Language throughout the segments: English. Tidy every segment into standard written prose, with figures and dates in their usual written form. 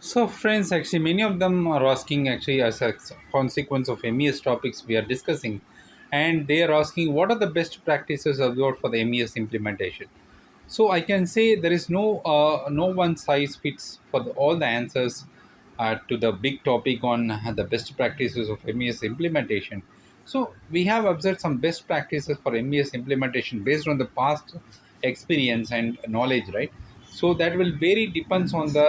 So, friends, actually, many of them are asking actually as a consequence of MES topics we are discussing, and they are asking what are the best practices observed for the MES implementation. So, I can say there is no one size fits for all the answers to the big topic on the best practices of MES implementation. So, we have observed some best practices for MES implementation based on the past experience and knowledge, right? So that will vary depends on the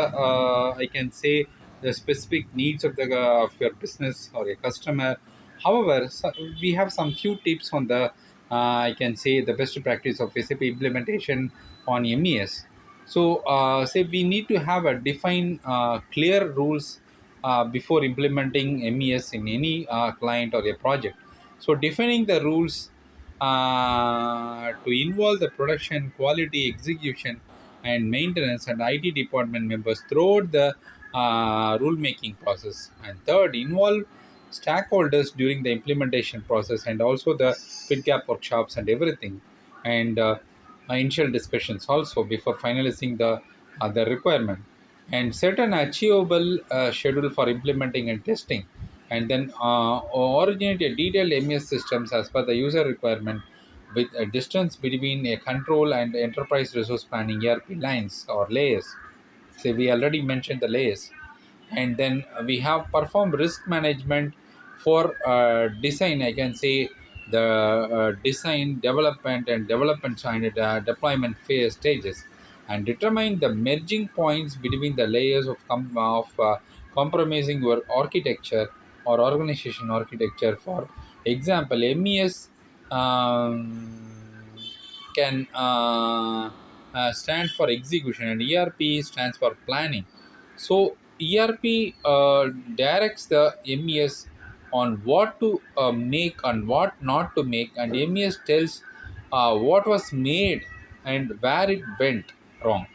I can say the specific needs of the of your business or your customer. However, so we have some few tips on the I can say the best practice of SAP implementation on MES. So say we need to have a define clear rules before implementing MES in any client or a project. So defining the rules to involve the production, quality, execution, and maintenance and IT department members throughout the rule making process. And third, involve stakeholders during the implementation process and also the fit gap workshops and everything. And initial discussions also before finalizing the requirement and set an achievable schedule for implementing and testing, and then originate a detailed MES systems as per the user requirement with a distance between a control and enterprise resource planning ERP lines or layers. So we already mentioned the layers, and then we have performed risk management for design. I can say the design, development, and development and deployment phase stages, and determine the merging points between the layers of compromising your architecture or organization architecture. For example, MES can stand for execution and ERP stands for planning. So ERP directs the MES on what to make and what not to make, and MES tells what was made and where it went wrong.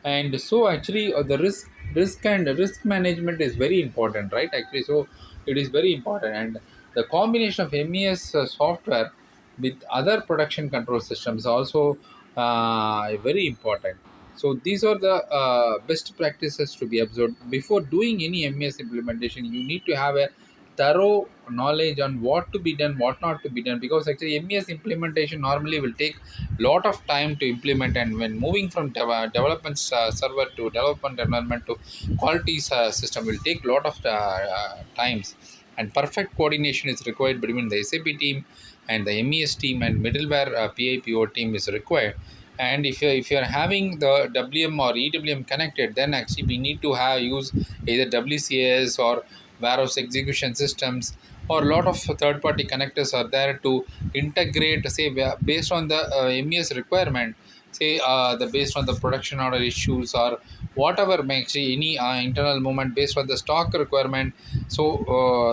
And so actually the risk and risk management is very important, right? Actually, so it is very important, and the combination of MES software with other production control systems also very important. So these are the best practices to be observed before doing any MES implementation. You need to have a thorough knowledge on what to be done, what not to be done, because actually MES implementation normally will take lot of time to implement, and when moving from development server to development environment to quality system will take lot of times, and perfect coordination is required between the SAP team and the MES team, and middleware PIPO team is required. And if you're having the WM or EWM connected, then actually we need to have use either WCS or warehouse execution systems, or a lot of third party connectors are there to integrate, say based on the MES requirement, say the based on the production order issues or whatever makes any internal movement based on the stock requirement. So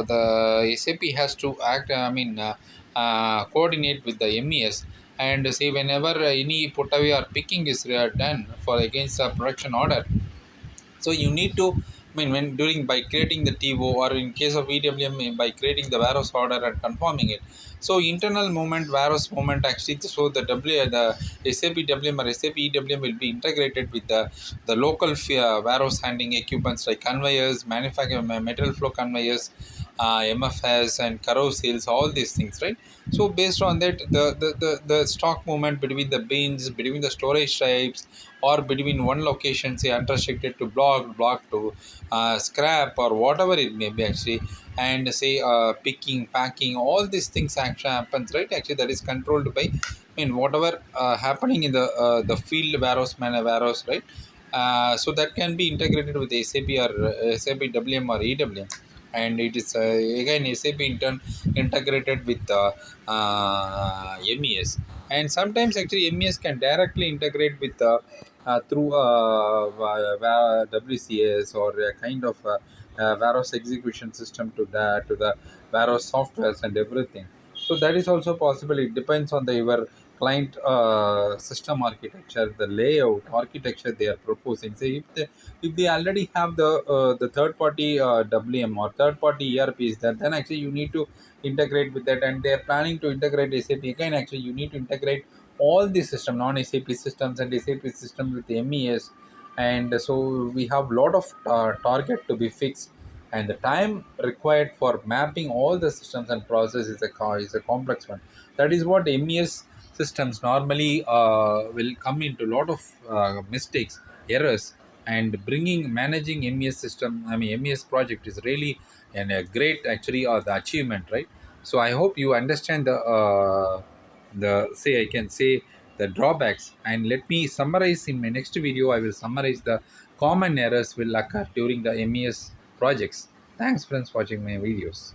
the SAP has to act, coordinate with the MES, and say whenever any put away or picking is done for against a production order. So you need to, when during by creating the TO, or in case of EWM by creating the warehouse order and confirming it. So internal movement, warehouse movement actually, so the SAP WM or SAP EWM will be integrated with the local warehouse handling equipments like conveyors, manufacturing material flow conveyors, MFS and carousels, all these things, right? So based on that, the stock movement between the bins, between the storage types, or between one location, say unrestricted to block to scrap or whatever it may be actually, and say picking, packing, all these things actually happens, right? Actually, that is controlled by, whatever happening in the field warehouse, right? So that can be integrated with SAP or SAP WM or EWM, and it is again SAP integrated with MES. And sometimes actually MES can directly integrate with through WCS or a kind of warehouse execution system to the warehouse softwares and everything. So that is also possible. It depends on the your client system architecture, the layout architecture they are proposing. Say if they already have the third party WM or third party ERPs, then actually you need to integrate with that, and they are planning to integrate SAP again. Actually, you need to integrate all the system, non SAP systems and SAP systems with MES, and so we have lot of target to be fixed, and the time required for mapping all the systems and process is a complex one. That is what MES systems normally will come into a lot of mistakes, errors, and bringing managing MES system, I mean MES project is really and a great actually the achievement, right? So I hope you understand the say I can say the drawbacks, and let me summarize in my next video. I will summarize the common errors will occur during the MES projects. Thanks friends for watching my videos.